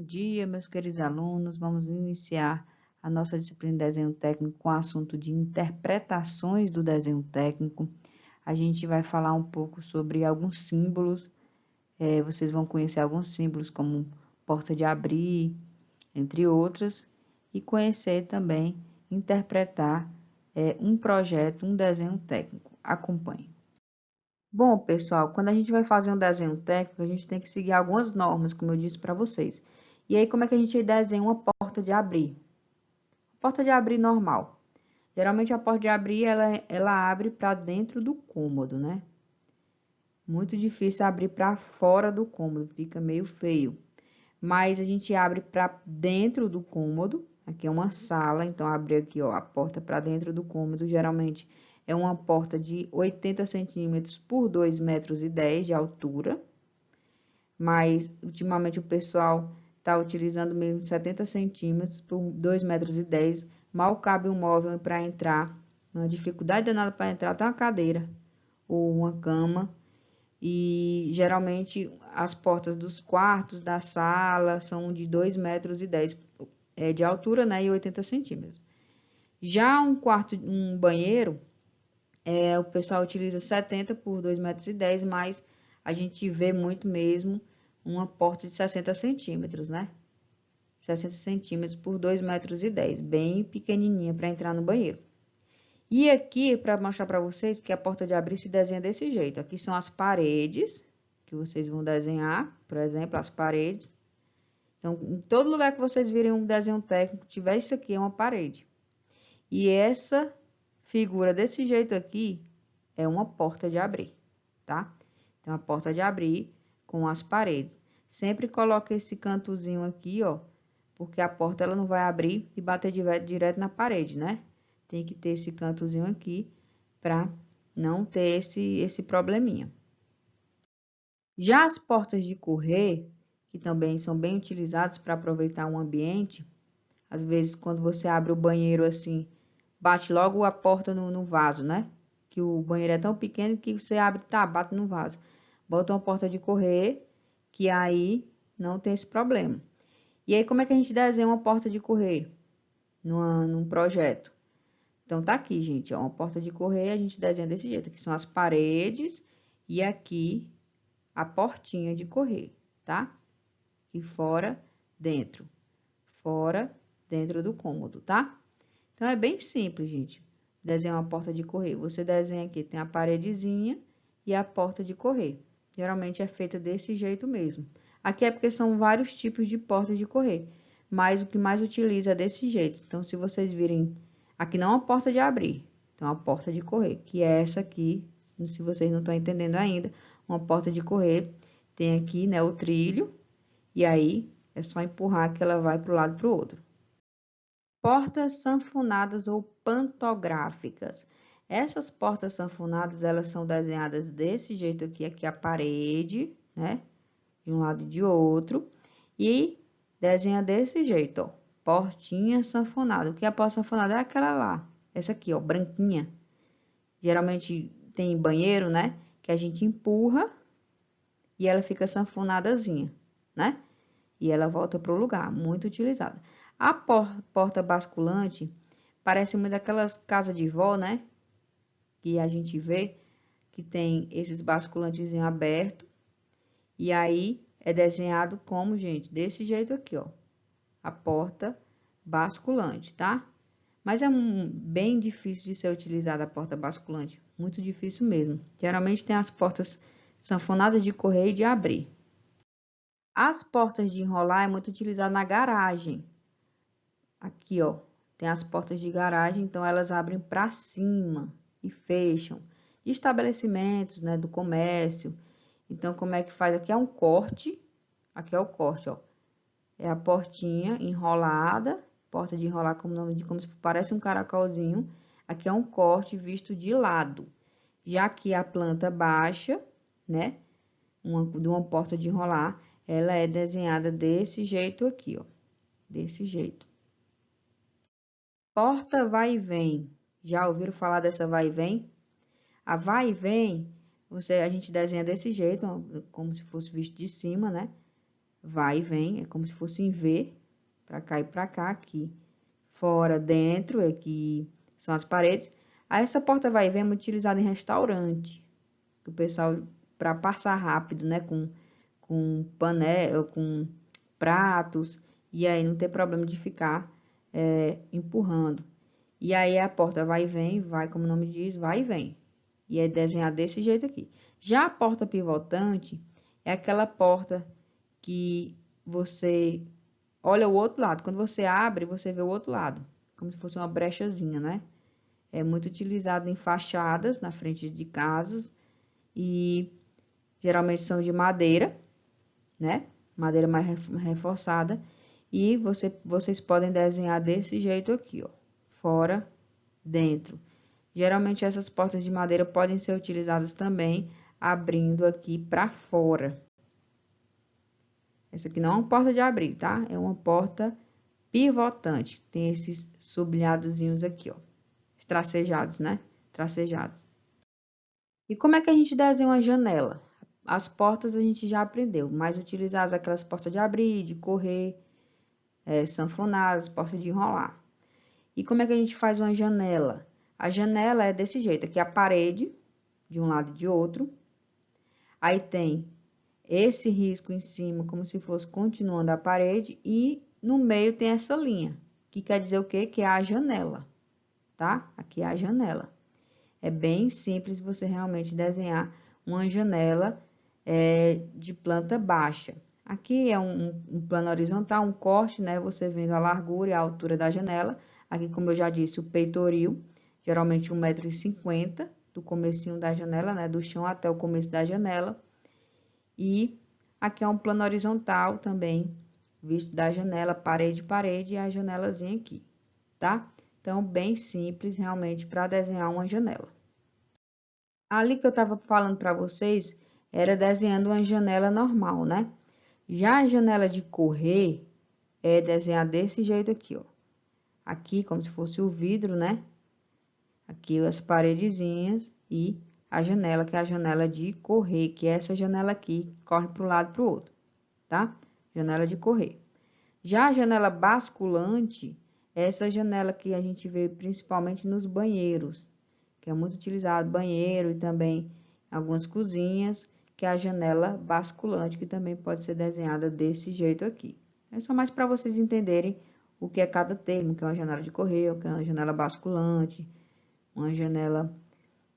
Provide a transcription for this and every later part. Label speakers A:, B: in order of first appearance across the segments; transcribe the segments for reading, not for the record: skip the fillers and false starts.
A: dia, meus queridos alunos. Vamos iniciar a nossa disciplina de desenho técnico com o assunto de interpretações do desenho técnico. A gente vai falar um pouco sobre alguns símbolos. Vocês vão conhecer alguns símbolos como porta de abrir, entre outras, e conhecer também, interpretar um projeto, um desenho técnico. Acompanhe. Bom, pessoal, quando a gente vai fazer um desenho técnico, a gente tem que seguir algumas normas, como eu disse para vocês. E aí, como é que a gente desenha uma porta de abrir? Porta de abrir normal. Geralmente, a porta de abrir, ela abre para dentro do cômodo, né? Muito difícil abrir para fora do cômodo, fica meio feio. Mas a gente abre para dentro do cômodo. Aqui é uma sala, então abre aqui, ó, a porta para dentro do cômodo. Geralmente é uma porta de 80 centímetros por 2,10 metros de altura. Mas ultimamente o pessoal está utilizando mesmo 70 centímetros por 2,10 metros. Mal cabe um móvel para entrar. Uma dificuldade danada para entrar, tem uma cadeira ou uma cama. E geralmente as portas dos quartos, da sala, são de 2,10 metros de altura, né, e 80 centímetros. Já um banheiro, o pessoal utiliza 70 por 2,10 metros, mas a gente vê muito mesmo uma porta de 60 centímetros, né? 60 centímetros por 2,10 metros, bem pequenininha para entrar no banheiro. E aqui, para mostrar para vocês que a porta de abrir se desenha desse jeito. Aqui são as paredes, que vocês vão desenhar, por exemplo, as paredes. Então, em todo lugar que vocês virem um desenho técnico, tiver isso aqui, é uma parede. E essa figura desse jeito aqui é uma porta de abrir, tá? Então, a porta de abrir com as paredes. Sempre coloque esse cantozinho aqui, ó, porque a porta ela não vai abrir e bater direto na parede, né? Tem que ter esse cantozinho aqui para não ter esse probleminha. Já as portas de correr, que também são bem utilizadas para aproveitar um ambiente, às vezes quando você abre o banheiro assim, bate logo a porta no vaso, né? Que o banheiro é tão pequeno que você abre, tá, bate no vaso. Bota uma porta de correr, que aí não tem esse problema. E aí, como é que a gente desenha uma porta de correr num projeto? Então, tá aqui, gente, ó, uma porta de correr, a gente desenha desse jeito. Aqui são as paredes e aqui a portinha de correr, tá? E fora, dentro. Fora, dentro do cômodo, tá? Então, é bem simples, gente. Desenhar uma porta de correr. Você desenha aqui, tem a paredezinha e a porta de correr. Geralmente é feita desse jeito mesmo. Aqui é porque são vários tipos de portas de correr, mas o que mais utiliza é desse jeito. Então, se vocês virem, aqui não é uma porta de abrir, então é uma porta de correr, que é essa aqui, se vocês não estão entendendo ainda, uma porta de correr tem aqui, né, o trilho, e aí é só empurrar que ela vai para o lado e para o outro. Portas sanfonadas ou pantográficas. Essas portas sanfonadas, elas são desenhadas desse jeito aqui a parede, né? De um lado e de outro. E desenha desse jeito, ó. Portinha sanfonada. O que é a porta sanfonada? É aquela lá. Essa aqui, ó, branquinha. Geralmente tem banheiro, né? Que a gente empurra e ela fica sanfonadazinha, né? E ela volta para o lugar, muito utilizada. A porta basculante parece muito daquelas casas de vó, né? Que a gente vê que tem esses basculantes em aberto. E aí é desenhado como, gente, desse jeito aqui, ó. A porta basculante, tá? Mas é bem difícil de ser utilizada a porta basculante. Muito difícil mesmo. Geralmente tem as portas sanfonadas de correr e de abrir. As portas de enrolar é muito utilizada na garagem. Aqui, ó, tem as portas de garagem, então elas abrem para cima e fecham. De estabelecimentos, né, do comércio. Então, como é que faz? Aqui é um corte, aqui é o corte, ó. É a portinha enrolada, porta de enrolar como se parece um caracolzinho. Aqui é um corte visto de lado. Já que a planta baixa, né, de uma porta de enrolar, ela é desenhada desse jeito aqui, ó. Desse jeito. Porta vai e vem. Já ouviram falar dessa vai e vem? A vai e vem, a gente desenha desse jeito, como se fosse visto de cima, né? vai e vem, é como se fosse em V, para cá e para cá, aqui. Fora, dentro, aqui são as paredes. Aí essa porta vai e vem é muito utilizada em restaurante. O pessoal, para passar rápido, né? Com panela, com pratos. E aí não ter problema de ficar empurrando. E aí a porta vai e vem, vai, como o nome diz, vai e vem. E é desenhado desse jeito aqui. Já a porta pivotante é aquela porta que você olha o outro lado. Quando você abre, você vê o outro lado. Como se fosse uma brechazinha, né? É muito utilizado em fachadas, na frente de casas. E geralmente são de madeira, né? Madeira mais reforçada. E vocês podem desenhar desse jeito aqui, ó. Fora, dentro. Geralmente essas portas de madeira podem ser utilizadas também abrindo aqui para fora. Essa aqui não é uma porta de abrir, tá? É uma porta pivotante. Tem esses sublinhadozinhos aqui, ó. Tracejados, né? Tracejados. E como é que a gente desenha uma janela? As portas a gente já aprendeu, mais utilizadas aquelas portas de abrir, de correr, sanfonadas, portas de enrolar. E como é que a gente faz uma janela? A janela é desse jeito, aqui a parede, de um lado e de outro. Aí tem esse risco em cima, como se fosse continuando a parede, e no meio tem essa linha, que quer dizer o quê? Que é a janela, tá? Aqui é a janela. É bem simples você realmente desenhar uma janela de planta baixa. Aqui é um plano horizontal, um corte, né? Você vendo a largura e a altura da janela. Aqui, como eu já disse, o peitoril, geralmente 1,50 m do comecinho da janela, né? Do chão até o começo da janela. E aqui é um plano horizontal também, visto da janela, parede, parede e a janelazinha aqui, tá? Então, bem simples realmente para desenhar uma janela. Ali que eu estava falando para vocês, era desenhando uma janela normal, né? Já a janela de correr é desenhar desse jeito aqui, ó. Aqui, como se fosse o vidro, né? Aqui as paredezinhas e a janela, que é a janela de correr, que é essa janela aqui, que corre para um lado e para o outro, tá? Janela de correr. Já a janela basculante, é essa janela que a gente vê principalmente nos banheiros, que é muito utilizado, banheiro e também algumas cozinhas, que é a janela basculante, que também pode ser desenhada desse jeito aqui. É só mais para vocês entenderem o que é cada termo, que é uma janela de correr, o que é uma janela basculante, uma janela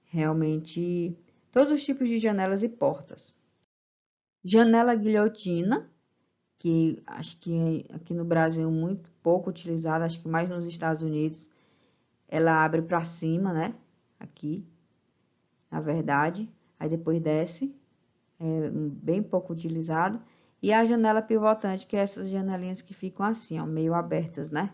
A: realmente, todos os tipos de janelas e portas. Janela guilhotina, que acho que aqui no Brasil é muito pouco utilizada, acho que mais nos Estados Unidos, ela abre para cima, né? Aqui, na verdade, aí depois desce, é bem pouco utilizado. E a janela pivotante, que é essas janelinhas que ficam assim, ó, meio abertas, né?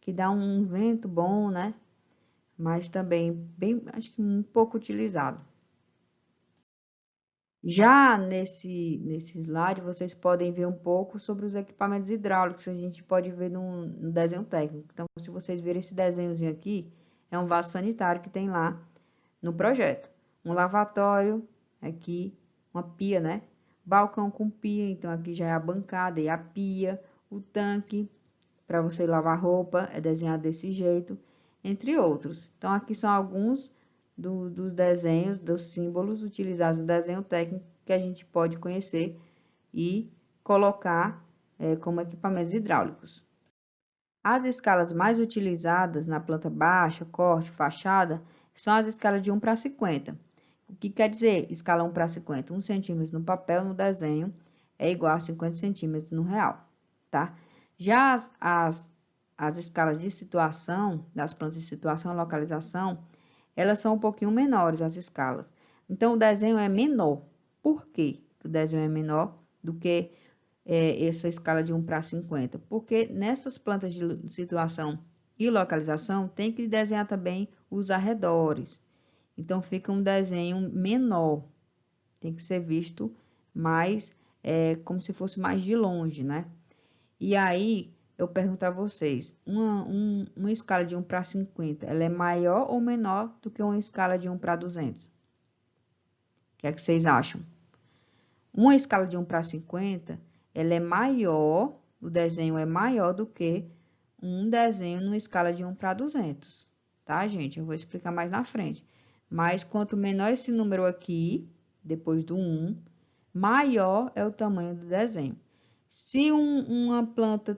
A: Que dá um vento bom, né? Mas também bem, acho que um pouco utilizado. Já nesse slide, vocês podem ver um pouco sobre os equipamentos hidráulicos que a gente pode ver no desenho técnico. Então, se vocês verem esse desenhozinho aqui, é um vaso sanitário que tem lá no projeto. Um lavatório, aqui, uma pia, né? Balcão com pia, então aqui já é a bancada e a pia. O tanque para você lavar roupa é desenhado desse jeito, entre outros. Então, aqui são alguns dos desenhos, dos símbolos utilizados no desenho técnico que a gente pode conhecer e colocar como equipamentos hidráulicos. As escalas mais utilizadas na planta baixa, corte, fachada, são as escalas de 1 para 50. O que quer dizer escala 1 para 50? 1 centímetro no papel, no desenho, é igual a 50 centímetros no real, tá? Já as escalas de situação, das plantas de situação e localização, elas são um pouquinho menores, as escalas. Então, o desenho é menor. Por quê que o desenho é menor do que essa escala de 1 para 50? Porque nessas plantas de situação e localização, tem que desenhar também os arredores. Então, fica um desenho menor. Tem que ser visto mais, como se fosse mais de longe, né? E aí, eu pergunto a vocês, uma escala de 1 para 50, ela é maior ou menor do que uma escala de 1 para 200? O que é que vocês acham? Uma escala de 1 para 50 ela é maior, o desenho é maior do que um desenho numa escala de 1 para 200, tá, gente? Eu vou explicar mais na frente. Mas quanto menor esse número aqui, depois do 1, maior é o tamanho do desenho. Se uma planta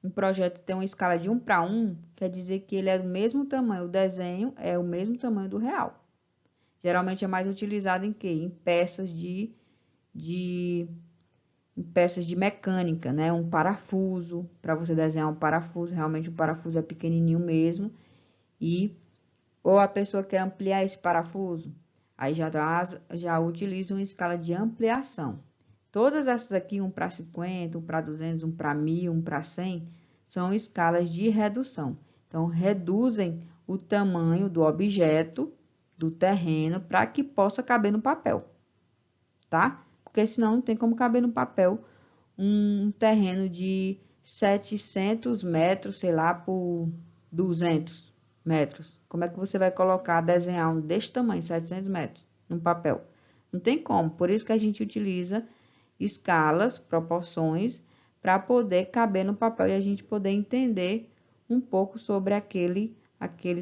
A: um projeto tem uma escala de 1 para 1, quer dizer que ele é do mesmo tamanho, o desenho é o mesmo tamanho do real. Geralmente é mais utilizado em quê? Em peças em peças de mecânica, né? Um parafuso, para você desenhar um parafuso, realmente o parafuso é pequenininho mesmo. Ou a pessoa quer ampliar esse parafuso, aí já utiliza uma escala de ampliação. Todas essas aqui, 1 para 50, 1 para 200, 1 para 1000, 1 para 100, são escalas de redução. Então, reduzem o tamanho do objeto, do terreno, para que possa caber no papel, tá? Porque senão não tem como caber no papel um terreno de 700 metros, sei lá, por 200 metros. Como é que você vai colocar, desenhar um desse tamanho, 700 metros, no papel? Não tem como. Por isso que a gente utiliza escalas, proporções, para poder caber no papel e a gente poder entender um pouco sobre aquele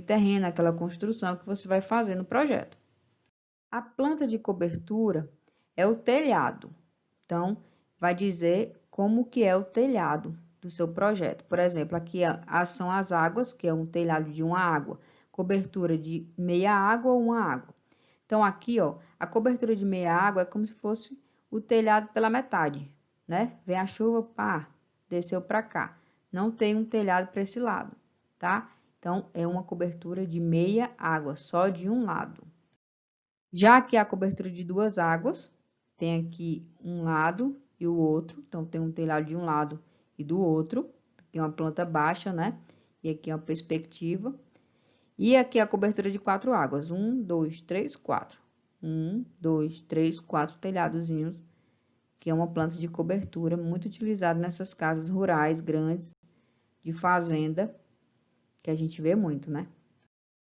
A: terreno, aquela construção que você vai fazer no projeto. A planta de cobertura é o telhado. Então, vai dizer como que é o telhado do seu projeto. Por exemplo, aqui são as águas, que é um telhado de uma água, cobertura de meia água ou uma água. Então, aqui, ó, a cobertura de meia água é como se fosse o telhado pela metade, né? Vem a chuva, pá, desceu para cá. Não tem um telhado para esse lado, tá? Então, é uma cobertura de meia água, só de um lado. Já que a cobertura de duas águas, tem aqui um lado e o outro, então tem um telhado de um lado e do outro, aqui é uma planta baixa, né? E aqui é uma perspectiva. E aqui a cobertura de 4 águas, 1, 2, 3, 4. 1, 2, 3, 4 telhadozinhos, que é uma planta de cobertura muito utilizada nessas casas rurais grandes, de fazenda, que a gente vê muito, né?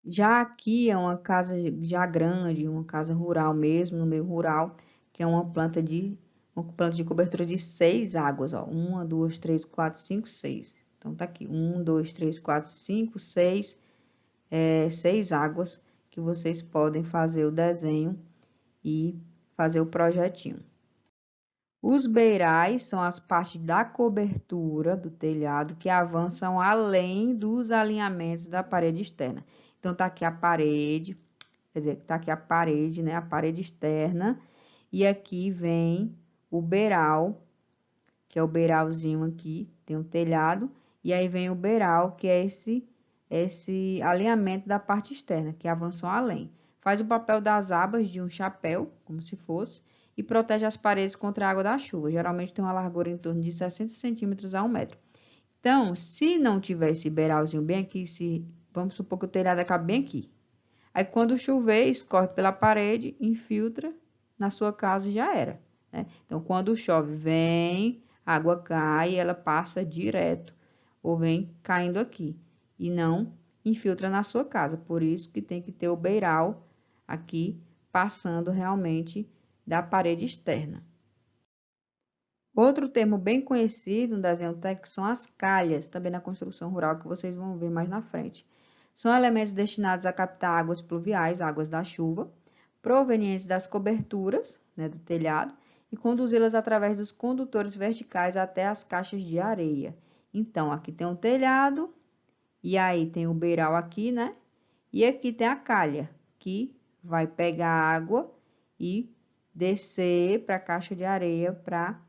A: Já aqui é uma casa já grande, uma casa rural mesmo, no meio rural, que é uma planta de cobertura de 6 águas, ó. 1, 2, 3, 4, 5, 6. Então, tá aqui, 1, 2, 3, 4, 5, 6, 6 águas que vocês podem fazer o desenho e fazer o projetinho. Os beirais são as partes da cobertura do telhado que avançam além dos alinhamentos da parede externa. Então, tá aqui a parede, quer dizer, tá aqui a parede, né? A parede externa. E aqui vem o beiral, que é o beiralzinho aqui, tem um telhado. E aí vem o beiral, que é esse alinhamento da parte externa, que avançam além. Faz o papel das abas de um chapéu, como se fosse, e protege as paredes contra a água da chuva. Geralmente tem uma largura em torno de 60 centímetros a 1 metro. Então, se não tiver esse beiralzinho bem aqui, vamos supor que o telhado acabe bem aqui. Aí, quando chover, escorre pela parede, infiltra na sua casa e já era, né? Então, quando chove, vem, a água cai e ela passa direto, ou vem caindo aqui, e não infiltra na sua casa. Por isso que tem que ter o beiral aqui, passando realmente da parede externa. Outro termo bem conhecido no desenho técnico são as calhas, também na construção rural, que vocês vão ver mais na frente. São elementos destinados a captar águas pluviais, águas da chuva, provenientes das coberturas, né, do telhado, e conduzi-las através dos condutores verticais até as caixas de areia. Então, aqui tem um telhado, e aí tem o beiral aqui, né? E aqui tem a calha, que vai pegar água e descer para a caixa de areia para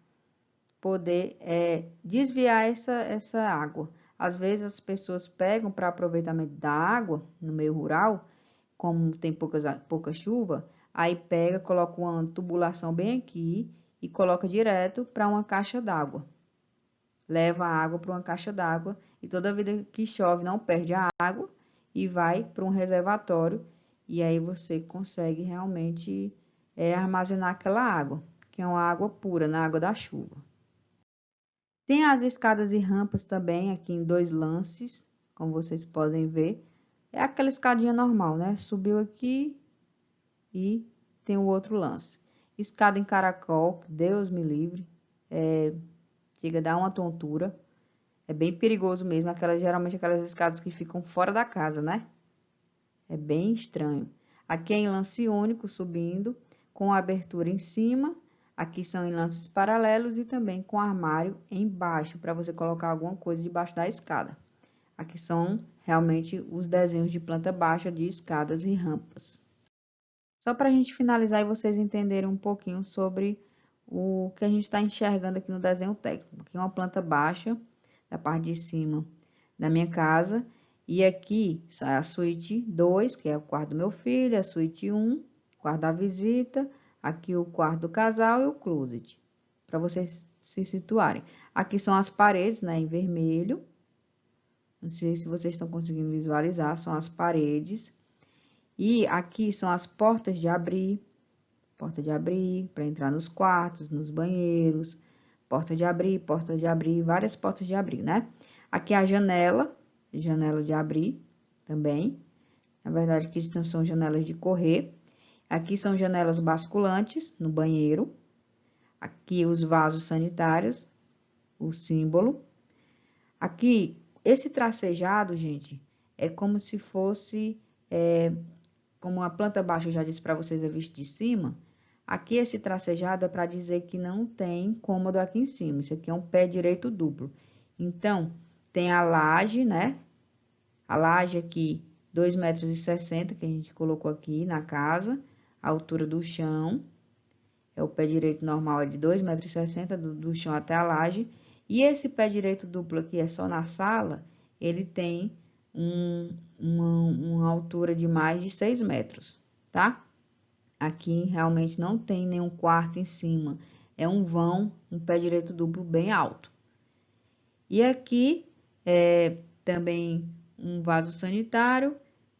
A: poder desviar essa água. Às vezes as pessoas pegam para aproveitamento da água no meio rural, como tem pouca chuva, aí pega, coloca uma tubulação bem aqui e coloca direto para uma caixa d'água. Leva a água para uma caixa d'água e toda vida que chove não perde a água e vai para um reservatório e aí você consegue realmente armazenar aquela água, que é uma água pura, na água da chuva. Tem as escadas e rampas também aqui em 2 lances, como vocês podem ver. É aquela escadinha normal, né? Subiu aqui e tem o outro lance. Escada em caracol, Deus me livre. chega a dar uma tontura. É bem perigoso mesmo, geralmente aquelas escadas que ficam fora da casa, né? É bem estranho. Aqui é em lance único, subindo, com abertura em cima. Aqui são em lances paralelos e também com armário embaixo, para você colocar alguma coisa debaixo da escada. Aqui são realmente os desenhos de planta baixa de escadas e rampas. Só para a gente finalizar e vocês entenderem um pouquinho sobre o que a gente está enxergando aqui no desenho técnico. Aqui é uma planta baixa, da parte de cima da minha casa. E aqui a suíte 2, que é o quarto do meu filho, a suíte 1, quarto da visita, aqui o quarto do casal e o closet, para vocês se situarem. Aqui são as paredes, né, em vermelho. Não sei se vocês estão conseguindo visualizar, são as paredes. E aqui são as portas de abrir, para entrar nos quartos, nos banheiros, porta de abrir, várias portas de abrir, né? Aqui a janela de abrir também. Na verdade, aqui são janelas de correr. Aqui são janelas basculantes no banheiro. Aqui os vasos sanitários, o símbolo. Aqui, esse tracejado, gente, é como se fosse, como a planta baixa eu já disse para vocês, é visto de cima. Aqui esse tracejado é para dizer que não tem cômodo aqui em cima. Isso aqui é um pé direito duplo. Então, tem a laje, né? A laje aqui, 2,60 m, que a gente colocou aqui na casa. A altura do chão. É o pé direito normal, é de 2,60 m do chão até a laje. E esse pé direito duplo aqui é só na sala, ele tem uma altura de mais de 6 metros, tá? Aqui realmente não tem nenhum quarto em cima, é um vão, um pé direito duplo bem alto. E aqui também um vaso sanitário.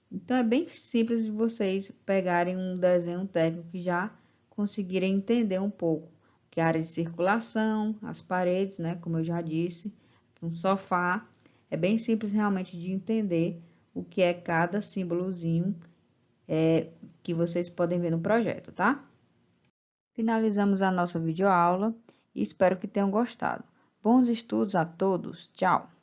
A: Então é bem simples de vocês pegarem um desenho técnico e já conseguirem entender um pouco. Que é a área de circulação, as paredes, né, como eu já disse, um sofá. É bem simples realmente de entender o que é cada símbolozinho que vocês podem ver no projeto, tá? Finalizamos a nossa videoaula e espero que tenham gostado. Bons estudos a todos. Tchau!